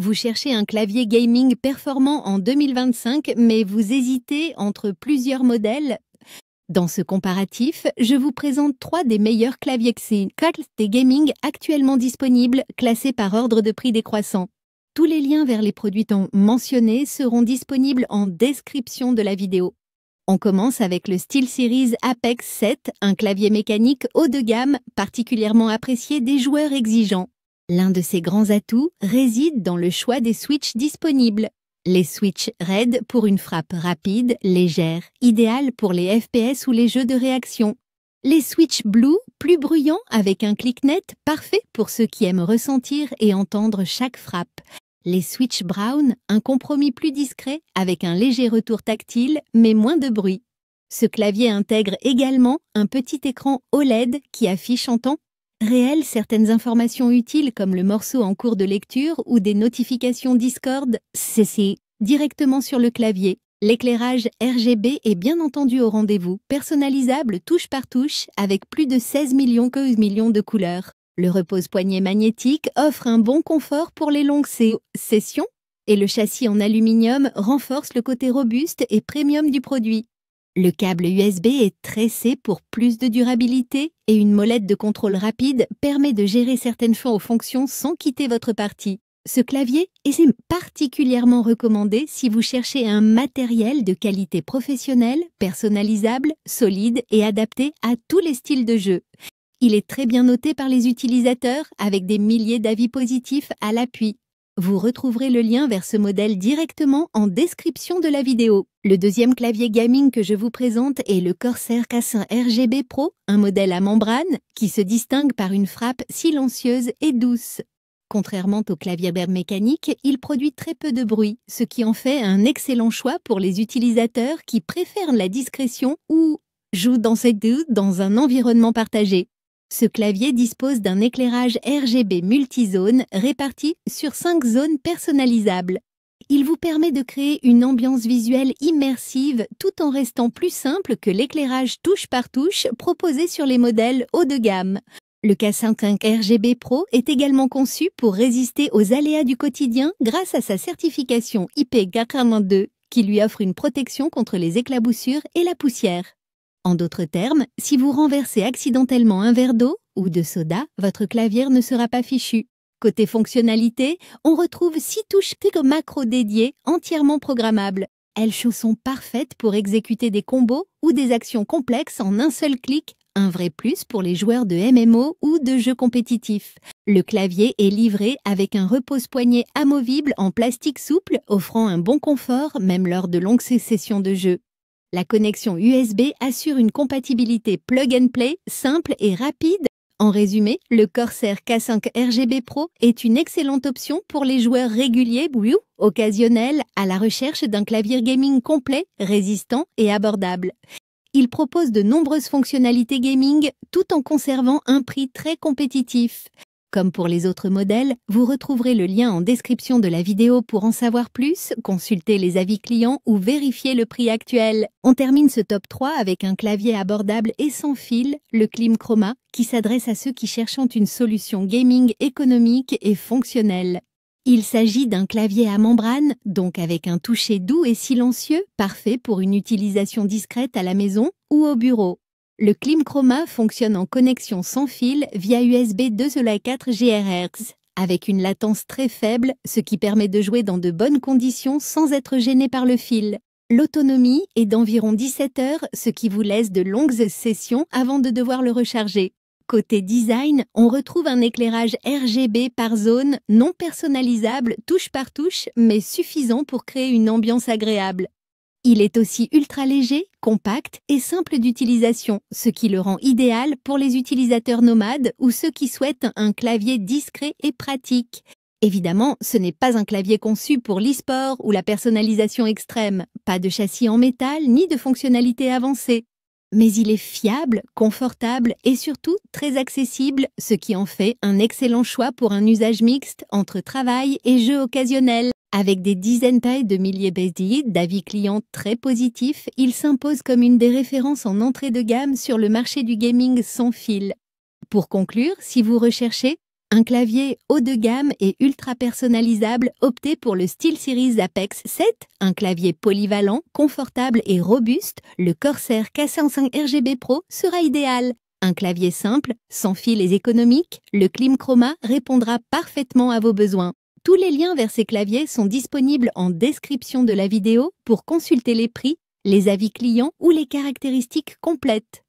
Vous cherchez un clavier gaming performant en 2025, mais vous hésitez entre plusieurs modèles? Dans ce comparatif, je vous présente 3 des meilleurs claviers des gaming actuellement disponibles, classés par ordre de prix décroissant. Tous les liens vers les produits mentionnés seront disponibles en description de la vidéo. On commence avec le SteelSeries Apex 7, un clavier mécanique haut de gamme particulièrement apprécié des joueurs exigeants. L'un de ses grands atouts réside dans le choix des switches disponibles. Les switches RAID pour une frappe rapide, légère, idéale pour les FPS ou les jeux de réaction. Les switches Blue, plus bruyants avec un clic net, parfait pour ceux qui aiment ressentir et entendre chaque frappe. Les switches Brown, un compromis plus discret avec un léger retour tactile mais moins de bruit. Ce clavier intègre également un petit écran OLED qui affiche en temps réel certaines informations utiles comme le morceau en cours de lecture ou des notifications Discord, c'est directement sur le clavier. L'éclairage RGB est bien entendu au rendez-vous, personnalisable touche par touche avec plus de 16 millions de couleurs. Le repose-poignet magnétique offre un bon confort pour les longues sessions et le châssis en aluminium renforce le côté robuste et premium du produit. Le câble USB est tressé pour plus de durabilité et une molette de contrôle rapide permet de gérer certaines fonctions sans quitter votre partie. Ce clavier est particulièrement recommandé si vous cherchez un matériel de qualité professionnelle, personnalisable, solide et adapté à tous les styles de jeu. Il est très bien noté par les utilisateurs avec des milliers d'avis positifs à l'appui. Vous retrouverez le lien vers ce modèle directement en description de la vidéo. Le deuxième clavier gaming que je vous présente est le Corsair K5 RGB Pro, un modèle à membrane qui se distingue par une frappe silencieuse et douce. Contrairement au clavier mécanique, il produit très peu de bruit, ce qui en fait un excellent choix pour les utilisateurs qui préfèrent la discrétion ou jouent dans un environnement partagé. Ce clavier dispose d'un éclairage RGB multizone réparti sur 5 zones personnalisables. Il vous permet de créer une ambiance visuelle immersive tout en restant plus simple que l'éclairage touche par touche proposé sur les modèles haut de gamme. Le K5 RGB Pro est également conçu pour résister aux aléas du quotidien grâce à sa certification IP-GACRA-2 qui lui offre une protection contre les éclaboussures et la poussière. En d'autres termes, si vous renversez accidentellement un verre d'eau ou de soda, votre clavier ne sera pas fichu. Côté fonctionnalité, on retrouve 6 touches macro dédiées entièrement programmables. Elles sont parfaites pour exécuter des combos ou des actions complexes en un seul clic, un vrai plus pour les joueurs de MMO ou de jeux compétitifs. Le clavier est livré avec un repose-poignet amovible en plastique souple, offrant un bon confort même lors de longues sessions de jeu. La connexion USB assure une compatibilité plug-and-play simple et rapide. En résumé, le Corsair K5 RGB Pro est une excellente option pour les joueurs réguliers ou occasionnels à la recherche d'un clavier gaming complet, résistant et abordable. Il propose de nombreuses fonctionnalités gaming tout en conservant un prix très compétitif. Comme pour les autres modèles, vous retrouverez le lien en description de la vidéo pour en savoir plus, consulter les avis clients ou vérifier le prix actuel. On termine ce top 3 avec un clavier abordable et sans fil, le Klim Chroma, qui s'adresse à ceux qui cherchent une solution gaming économique et fonctionnelle. Il s'agit d'un clavier à membrane, donc avec un toucher doux et silencieux, parfait pour une utilisation discrète à la maison ou au bureau. Le Klim Chroma fonctionne en connexion sans fil via USB 2.4 GHz, avec une latence très faible, ce qui permet de jouer dans de bonnes conditions sans être gêné par le fil. L'autonomie est d'environ 17 heures, ce qui vous laisse de longues sessions avant de devoir le recharger. Côté design, on retrouve un éclairage RGB par zone non personnalisable touche par touche, mais suffisant pour créer une ambiance agréable. Il est aussi ultra léger, compact et simple d'utilisation, ce qui le rend idéal pour les utilisateurs nomades ou ceux qui souhaitent un clavier discret et pratique. Évidemment, ce n'est pas un clavier conçu pour l'e-sport ou la personnalisation extrême, pas de châssis en métal ni de fonctionnalités avancées. Mais il est fiable, confortable et surtout très accessible, ce qui en fait un excellent choix pour un usage mixte entre travail et jeux occasionnels. Avec des dizaines de milliers d'avis clients très positifs, il s'impose comme une des références en entrée de gamme sur le marché du gaming sans fil. Pour conclure, si vous recherchez Un clavier haut de gamme et ultra personnalisable, optez pour le SteelSeries Apex 7, un clavier polyvalent, confortable et robuste, le Corsair K105 RGB Pro sera idéal. Un clavier simple, sans fil et économique, le Clim Chroma répondra parfaitement à vos besoins. Tous les liens vers ces claviers sont disponibles en description de la vidéo pour consulter les prix, les avis clients ou les caractéristiques complètes.